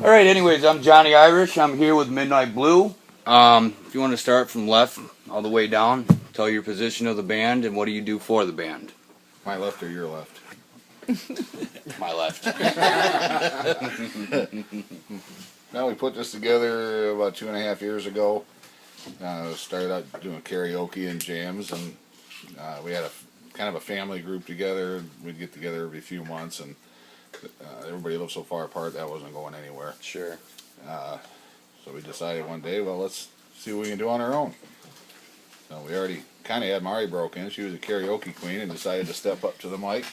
All right. Anyways, I'm Johnny Irish. I'm here with Midnight Blue. If you want to start from left all the way down, tell your position of the band and what do you do for the band. My left or your left? My left. Now we put this together about 2.5 years ago. Started out doing karaoke and jams, and we had a kind of a family group together. We'd get together every few months, and everybody lived so far apart that wasn't going anywhere. Sure. So we decided one day, well, let's see what we can do on our own. So we already kind of had Mari broke in. She was a karaoke queen and decided to step up to the mic.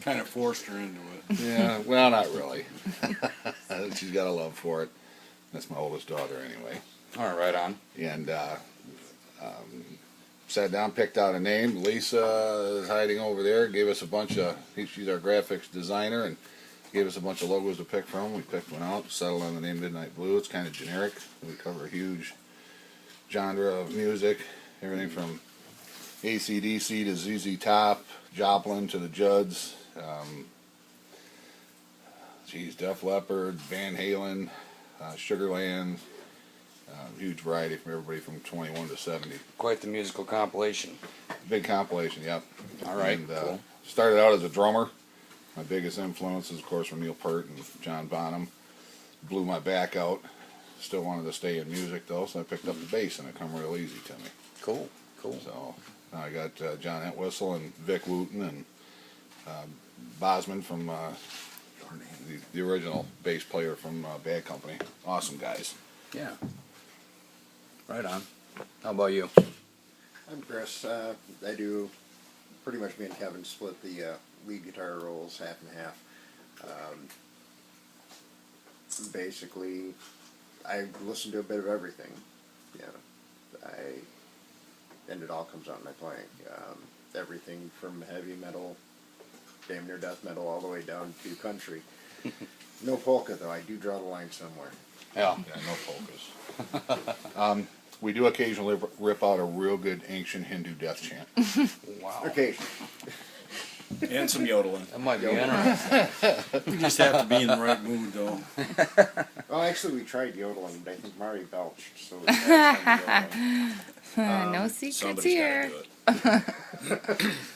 Kind of forced her into it. Yeah, well, not really. She's got a love for it. That's my oldest daughter, anyway. All right, right on. And sat down, picked out a name. Lisa is hiding over there. Gave us a bunch of. She's our graphics designer, and gave us a bunch of logos to pick from. We picked one out, settled on the name Midnight Blue. It's kind of generic. We cover a huge genre of music, everything from AC/DC to ZZ Top, Joplin to the Judds. Def Leppard, Van Halen, Sugarland, huge variety from everybody from 21 to 70. Quite the musical compilation. Big compilation, yep. All right, And, cool. Started out as a drummer. My biggest influences, of course, were Neil Peart and John Bonham. Blew my back out. Still wanted to stay in music, though, so I picked up the bass, and it come real easy to me. Cool, cool. So now I got John Entwistle and Vic Wooten and Bosman from the original bass player from Bad Company. Awesome guys. Yeah. Right on. How about you? I'm Chris. I do pretty much me and Kevin split the lead guitar roles half and half. Basically, I listen to a bit of everything. And it all comes out in my playing. Everything from heavy metal, damn near death metal, all the way down to country. No polka, though. I do draw the line somewhere. Yeah. Yeah, no polkas. We do occasionally rip out a real good ancient Hindu death chant. Wow. Occasionally. And some yodeling. That might be interesting. We just have to be in the right mood, though. Well, actually, we tried yodeling, but I think Mari belched, so we tried some yodeling. No secrets Somebody's here. got to do it.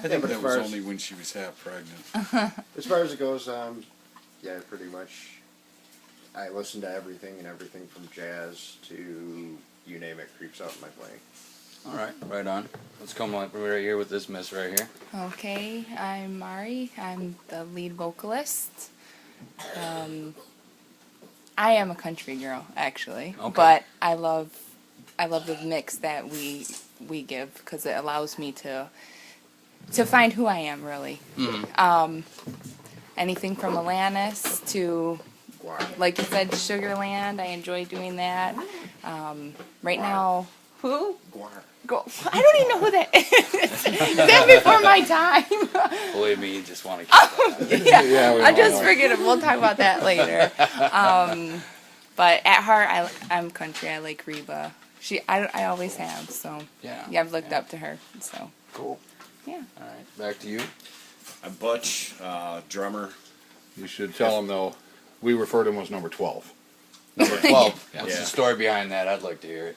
I think That was only when she was half pregnant. As far as it goes, yeah, pretty much. I listen to everything, and everything from jazz to you name it creeps out in my playing. All right, right on. Let's come up right here with this miss right here. Okay, I'm Mari. I'm the lead vocalist. I am a country girl, actually, Okay. but I love the mix that we give because it allows me to find who I am really. Mm-hmm. Anything from Alanis to, like you said, Sugarland. I enjoy doing that. Right now, who? Go. I don't even know who that is. Is that before my time? Believe me, you just want to keep that. Yeah, we I all just know. forget it. We'll talk about that later. But at heart, I'm country. I like Reba. I always have. So Yeah. I've looked up to her. So Cool. yeah. All right, back to you. I'm Butch, drummer. You should tell them, though, we refer to him as number 12. Number 12. Yeah. What's Yeah. the story behind that? I'd like to hear it.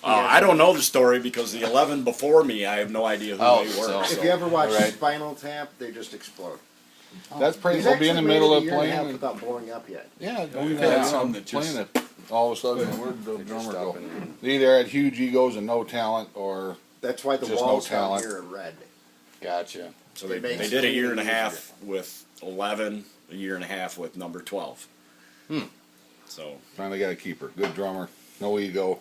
I don't know the story because the 11 before me, I have no idea who Oh, they were. so- If you ever watch Alright. Spinal Tap, they just explode. That's pretty. He's We'll be in the actually middle of waited a year and a half playing. without blowing up yet. Yeah, we've yeah, had some that playing just- it. All of a sudden, where'd the They just drummer stop go? and- They either had huge egos and no talent, or That's why the Just no walls down talent. here are red. Gotcha. So they It makes did a it year and a easier. half with 11, a year and a half with number 12. Hmm. So, finally got a keeper. Good drummer, no ego,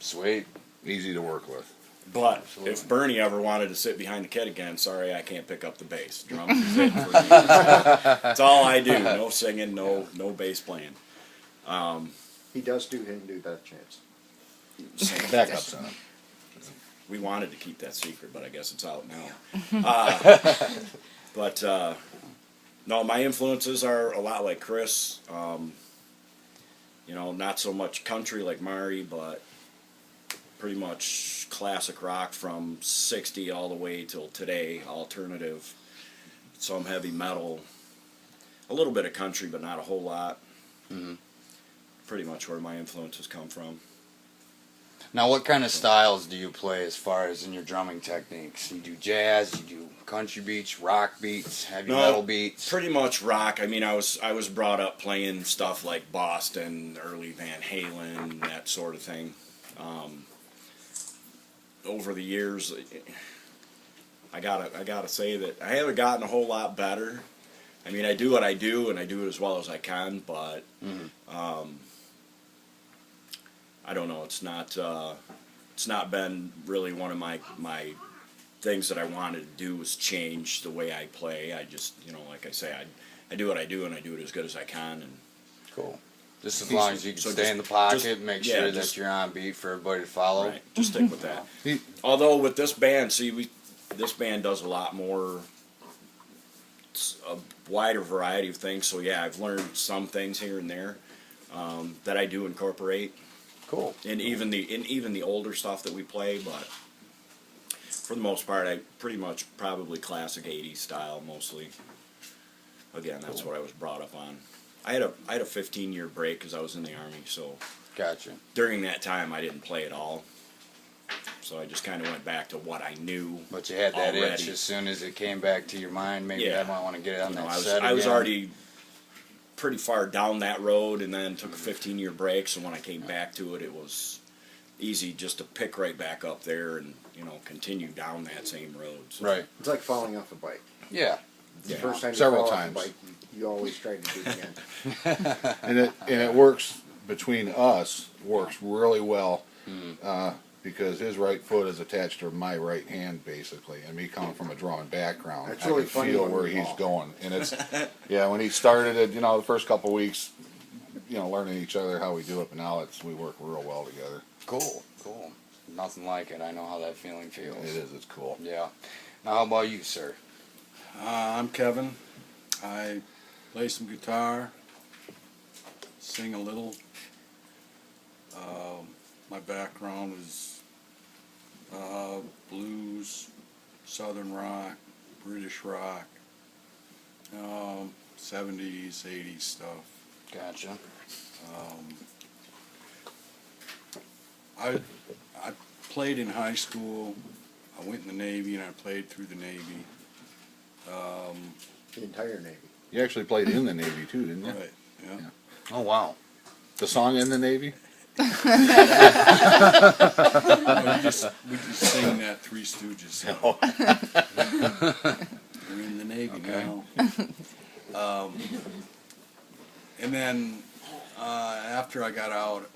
Sweet. easy to work with. but Absolutely. if Bernie ever wanted to sit behind the kit again, sorry, I can't pick up the bass. Drums is it for me. That's all I do. No singing, no bass playing. He does do Hindu death chants. Singing. Backups on him. We wanted to keep that secret, but I guess it's out now. But no, my influences are a lot like Chris. Not so much country like Mari, but pretty much classic rock from 60 all the way till today, alternative, some heavy metal. a little bit of country, but not a whole lot. Mhm. Pretty much where my influences come from. Now, what kind of styles do you play as far as in your drumming techniques? You do jazz, you do country beats, rock beats, heavy metal beats? Pretty much rock. I mean, I was brought up playing stuff like Boston, early Van Halen, that sort of thing. Over the years, I gotta say that I haven't gotten a whole lot better. I mean, I do what I do, and I do it as well as I can. But I don't know. It's not been really one of my things that I wanted to do was change the way I play. I just, like I say, I do what I do, and I do it as good as I can. And cool. Just as long as you can So stay just- in the pocket, just- make yeah, sure just- that you're on beat for everybody to follow. right, just stick with that. Although with this band, this band does a lot more, a wider variety of things. So yeah, I've learned some things here and there that I do incorporate. Cool. And even the older stuff that we play, but for the most part, I pretty much probably classic '80s style mostly. Again, that's what I was brought up on. I had a 15-year break because I was in the Army, so Gotcha. during that time I didn't play at all. So I just kind of went back to what I knew. But you had that already. itch as soon as it came back to your mind. Maybe Yeah. I might want to get it on You know, that I was set I was again. already pretty far down that road, and then took a 15-year break. So when I came back to it, it was easy just to pick right back up there and continue down that same road. So, Right. It's like falling off a bike. Yeah. The Yeah. first time you Several fall times. off a bike, you always try to do it again. And it works between us, works really well, because his right foot is attached to my right hand, basically, and me coming from a drawing background, That's I really can funny feel when where we he's walk. going, and it's, yeah, when he started it, the first couple of weeks, learning each other how we do it, but now we work real well together. Cool. Cool. Nothing like it. I know how that feeling feels. It is, it's cool. Yeah. Now, how about you, sir? I'm Kevin. I play some guitar, sing a little. My background is blues, southern rock, British rock, 70s, 80s stuff. Gotcha. I played in high school. I went in the Navy and I played through the Navy. The entire Navy. You actually played in the Navy too, didn't you? Right, yeah. Yeah. Oh, wow. The song "In the Navy"? We just sing that Three Stooges song. We're in the Navy now. And then after I got out,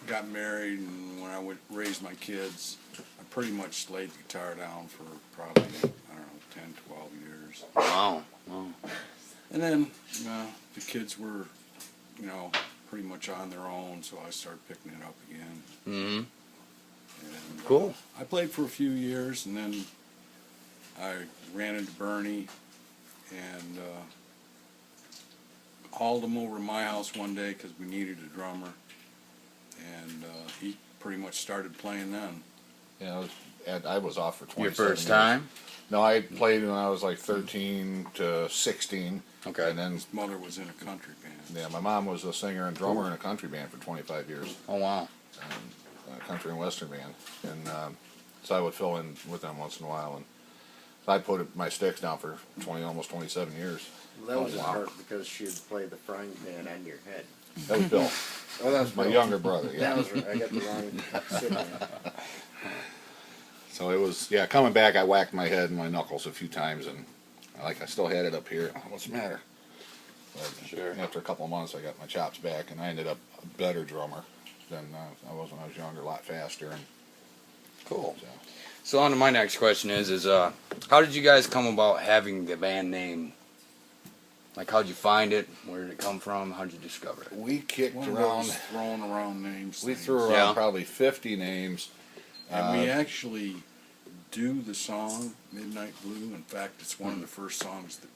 got married, and when I would raise my kids, I pretty much laid the guitar down for probably, 10, 12 years. Wow. Wow. And then the kids were, pretty much on their own, so I started picking it up again. Mm-hmm. And, Cool. I played for a few years, and then I ran into Bernie and hauled him over to my house one day because we needed a drummer, and he pretty much started playing then. I was off for 27 Your first years. time? No, I played when I was like 13 to 16. Okay. And then, His mother was in a country band. yeah, my mom was a singer and drummer in a country band for 25 years, Oh, wow. a country and western band. And so I would fill in with them once in a while. And so I put my sticks down for almost 27 years. Well, that was Oh, in wow. part because she would play the frying pan on your head. That was Bill, Oh, that was my Bill. younger brother. That Yeah. was right. I got the wrong sibling. So it was, coming back, I whacked my head and my knuckles a few times, and I still had it up here. What's the matter? But Sure. after a couple of months, I got my chops back, and I ended up a better drummer than I was when I was younger, a lot faster. And Cool. so, So on to my next question is how did you guys come about having the band name? Like, how'd you find it? Where did it come from? How'd you discover it? we kicked One of around. those thrown around names. We things. threw around Yeah. probably 50 names. And we actually do the song Midnight Blue. In fact, it's one of the first songs that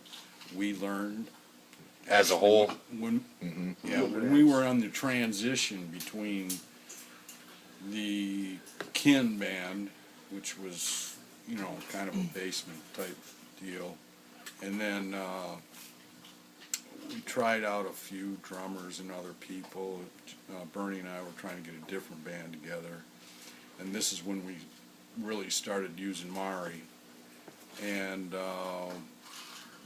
we learned. As a whole? When, Mhm. yeah, when we were on the transition between the Kin band, which was, kind of a basement type deal, and then we tried out a few drummers and other people. Bernie and I were trying to get a different band together, and this is when we really started using Mari, and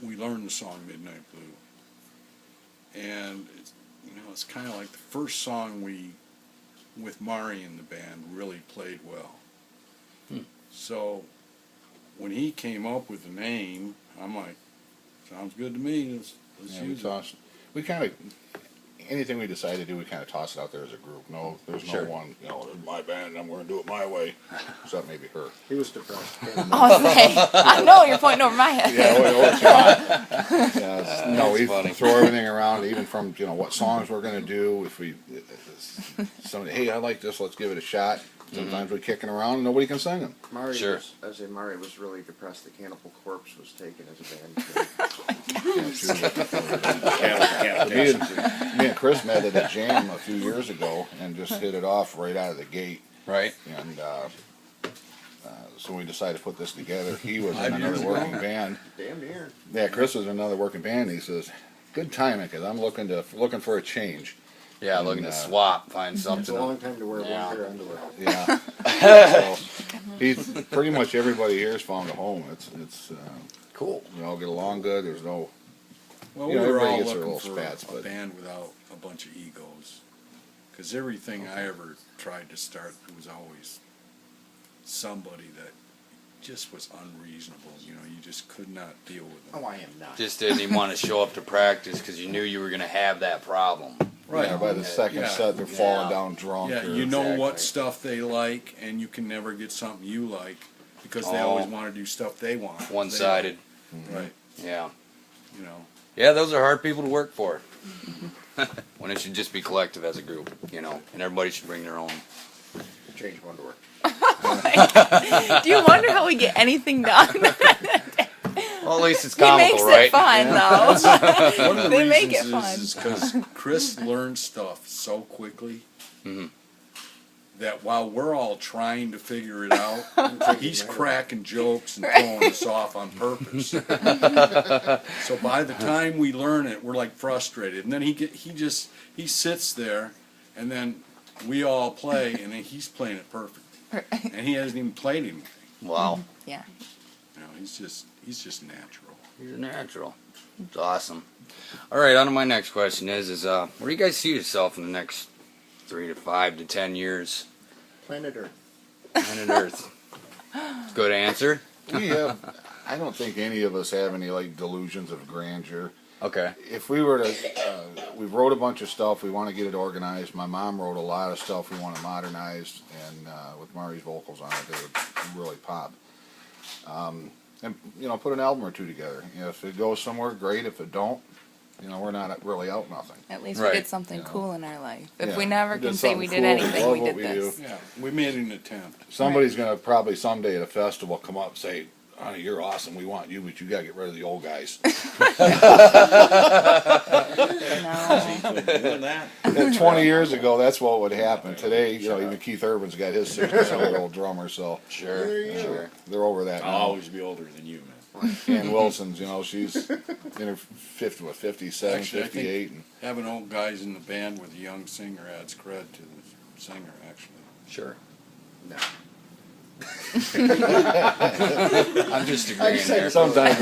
we learned the song Midnight Blue. And it's kind of like the first song we, with Mari in the band, really played well. So when he came up with the name, I'm like, sounds good to me. Let's use it. We kind of, anything we decide to do, we kind of toss it out there as a group. No, there's no one, this is my band, and I'm going to do it my way. Except maybe her. He was depressed. I know you're pointing over my head. No, we throw everything around, even from what songs we're going to do. If somebody, hey, I like this, let's give it a shot. Sometimes we're kicking around and nobody can sing them. Mari was really depressed that Cannibal Corpse was taken as a band. Me and Chris met at a jam a few years ago and just hit it off right out of the gate. Right. And so we decided to put this together. He was in another working band. Damn near. Yeah, Chris was in another working band. He says, "Good timing, because I'm looking for a change." Yeah, looking to swap, find It's something. a long time to wear one pair of underwear. Yeah. So he's pretty much everybody here's found a home. It's Cool. we all get along good. There's no. Well, You know, we were everybody all gets their looking little for spats, a but- band without a bunch of egos. Because everything I ever tried to start was always somebody that just was unreasonable. You just could not deal with them. Oh, I am not. Just didn't even want to show up to practice because you knew you were going to have that problem. Right. Yeah, by the second set, they're falling down drunk. Yeah, or, you know what stuff they like, and you can never get something you like because they always want to do stuff they want. One-sided. Right. Yeah. You know. Yeah, those are hard people to work for. When it should just be collective as a group, and everybody should bring their own. Change of underwear. Do you wonder how we get anything done? Well, at least it's He comical, makes right? it fun, though. One of the They make reasons it fun. is because Chris learns stuff so quickly that while we're all trying to figure it out, he's cracking jokes and throwing us off on purpose. So by the time we learn it, we're like frustrated, and then he sits there, and then we all play, and then he's playing it perfect, and he hasn't even played anything. Wow. Yeah. He's just natural. He's a natural. It's awesome. All right, on to my next question is where do you guys see yourself in the next 3 to 5 to 10 years? Planet Earth. Planet Earth. Good answer. I don't think any of us have any delusions of grandeur. Okay. If we were to, we wrote a bunch of stuff. We want to get it organized. My mom wrote a lot of stuff we want to modernize, and with Mari's vocals on it, they would really pop. And put an album or two together. If it goes somewhere, great. If it don't, we're not really out nothing. At least Right. we did something cool in our life. If Yeah, we never we can did say we something did cool. We anything, love we what did we this. Yeah, we made an attempt. Somebody's gonna probably someday at a festival come up and say, "Honey, you're awesome. We want you, but you gotta get rid of the old guys." No. Doing that. 20 years ago, that's what would happen. Today, even Keith Urban's got his 60-year-old drummer, so Sure. Sure. they're over that I'll now. always be older than you, man. Ann Wilson's, she's in her 57, Actually, I think 58. And having old guys in the band with a young singer adds cred to the singer, actually. Sure. No. I'm just agreeing there. sometimes.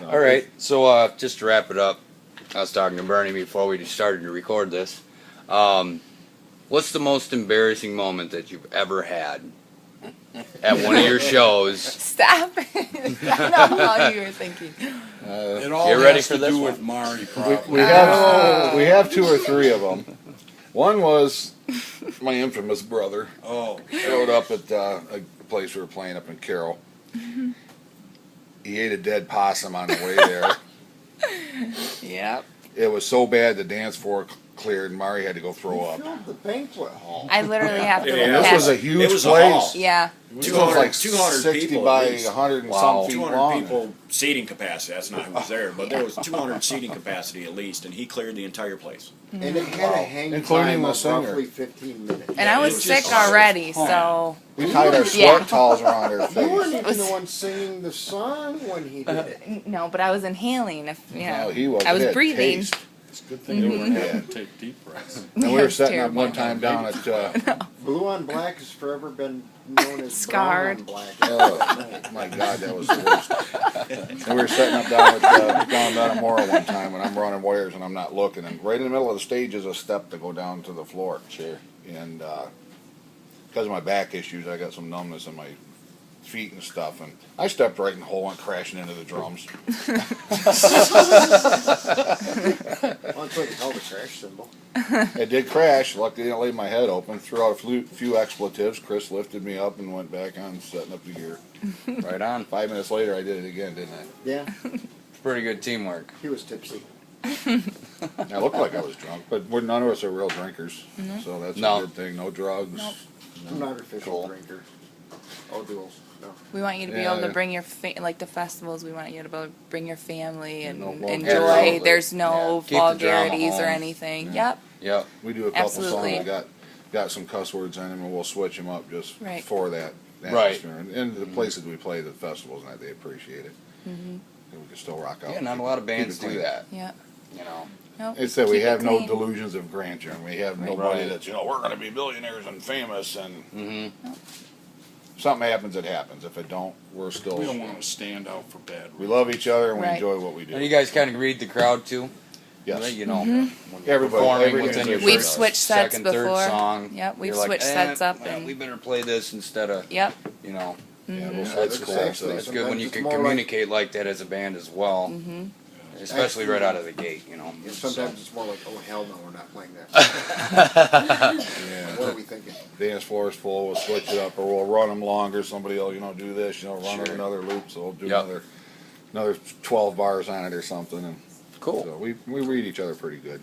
All right. So just to wrap it up, I was talking to Bernie before we started to record this. What's the most embarrassing moment that you've ever had at one of your shows? Stop it. I know how you were thinking. It all You ready has for to this do one? with Mari, probably. We have 2 or 3 of them. One was my infamous brother. Oh, Showed up at a place we were playing up in Carroll. He ate a dead possum on the way there. Yep. It was so bad the dance floor cleared and Mari had to go throw up. Filled the banquet hall. I literally have to Yeah, look This at was a it. huge It was a place. hall. Yeah. It was like 200 60 people by at least. 100 and Wow. some feet 200 long. people seating capacity. That's not who was there, but there was 200 seating capacity at least, and he cleared the entire place. And it had a hang Including time the of singer. roughly 15 minutes. And I was it was sick just- already, so We tied our Yeah. sweat towels around her You weren't face. even the one singing the song when he did it. no, but I was inhaling. If you know, No, he was. I was It had breathing. taste. It's a good thing you weren't having to take deep breaths. And we Yeah, were it's setting up terrible. one time down at. Blue on Black has forever been known as Scarred. Brown on Black. Oh my God, that was the worst. And we were setting up down at down Metamora one time, and I'm running wires and I'm not looking, and right in the middle of the stage is a step to go down to the floor. Sure. And because of my back issues, I got some numbness in my feet and stuff, and I stepped right in the hole and crashing into the drums. Well, it's like held a crash symbol. It did crash. Luckily, I didn't lay my head open. Threw out a few expletives. Chris lifted me up and went back on setting up the gear. Right on. 5 minutes later, I did it again, didn't I? Yeah, It's pretty good teamwork. he was tipsy. I looked like I was drunk, but none of us are real drinkers, so that's No. a good thing. No drugs. Nope. I'm not an official Cool. drinker. Oh, duels. No. we want you to be Yeah, able to yeah. bring your like the festivals. We want you to be able to bring your family and No enjoy. vulgarity. There's no Yeah, keep the drama vulgarities or home. anything. Yeah. Yep. Yep. We do a couple Absolutely. songs that got some cuss words in them, and we'll switch them up just Right. for that Right. atmosphere. And the places we play, the festivals, and that they appreciate it. Mm-hmm. And we can still rock out. Yeah, and not a keep lot of it- keep bands it do clean. that. Yep. You know. Nope. It's that we Keep it have no clean. delusions of grandeur, and we have Right. nobody Right. that's, we're going to be millionaires and famous, and Mm-hmm. something happens, it happens. If it don't, we're still. We don't want to stand out for bad. We love each other and we Right. enjoy what we do. And you guys kind of read the crowd too. Yes. Right? You know, Everybody. performing every within your musician We've does. switched sets second, third before. song. Yep, we've you're like, switched sets up well, and- we better play this instead of Yep. you know. Yeah, we'll That's switch cool. sets up. It's good when you Sometimes can it's more like- communicate like that as a band as well, especially right out of the gate. You know. And sometimes it's more like, oh hell no, we're not playing that. Yeah. What are we thinking? Dance floor is full, we'll switch it up, or we'll run them longer, somebody will, do this, run Sure. another loop, so we'll do Yep. another 12 bars on it or something, and Cool. so we read each other pretty good.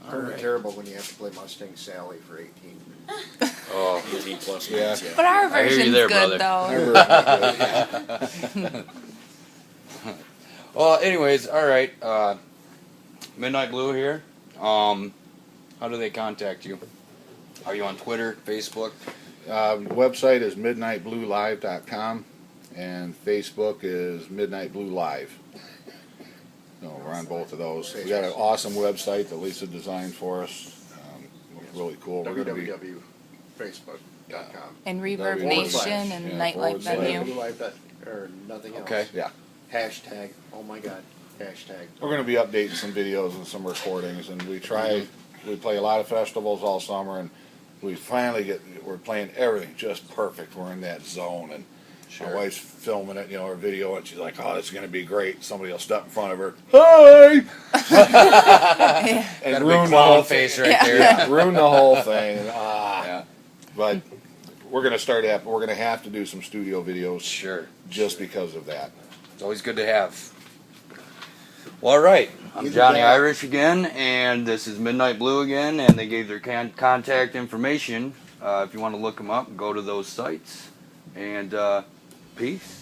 Kind Alright. of terrible when you have to play Mustang Sally for 18. Oh, 18 plus Yeah. minutes, yeah. But our I hear you version's there, good brother. though. well. Anyways, all right. Midnight Blue here. How do they contact you? Are you on Twitter, Facebook? Website is midnightbluelive.com, and Facebook is Midnight Blue Live. So we're on both of those. We got an awesome website that Lisa designed for us. Looks really cool. We're going to be www.facebook.com. And Reverb Forward Nation slash, and yeah, Nightlife forward slash. Venue. Or nothing else. Okay. yeah. Hashtag. Oh my God. Hashtag. We're going to be updating some videos and some recordings, and we play a lot of festivals all summer, and we finally we're playing everything just perfect. We're in that zone, and my wife's filming it, her video, and she's like, "Oh, this is going to be great." Somebody will step in front of her, "Hi," and Got a ruin big the whole clown face right there. Yeah, ruin the whole thing. Yeah. But we're going to start. We're going to have to do some studio videos Sure. just because of that. It's always good to have. Well, all right. I'm Either Johnny that- Irish again, and this is Midnight Blue again, and they gave their contact information. If you want to look them up, go to those sites. And peace.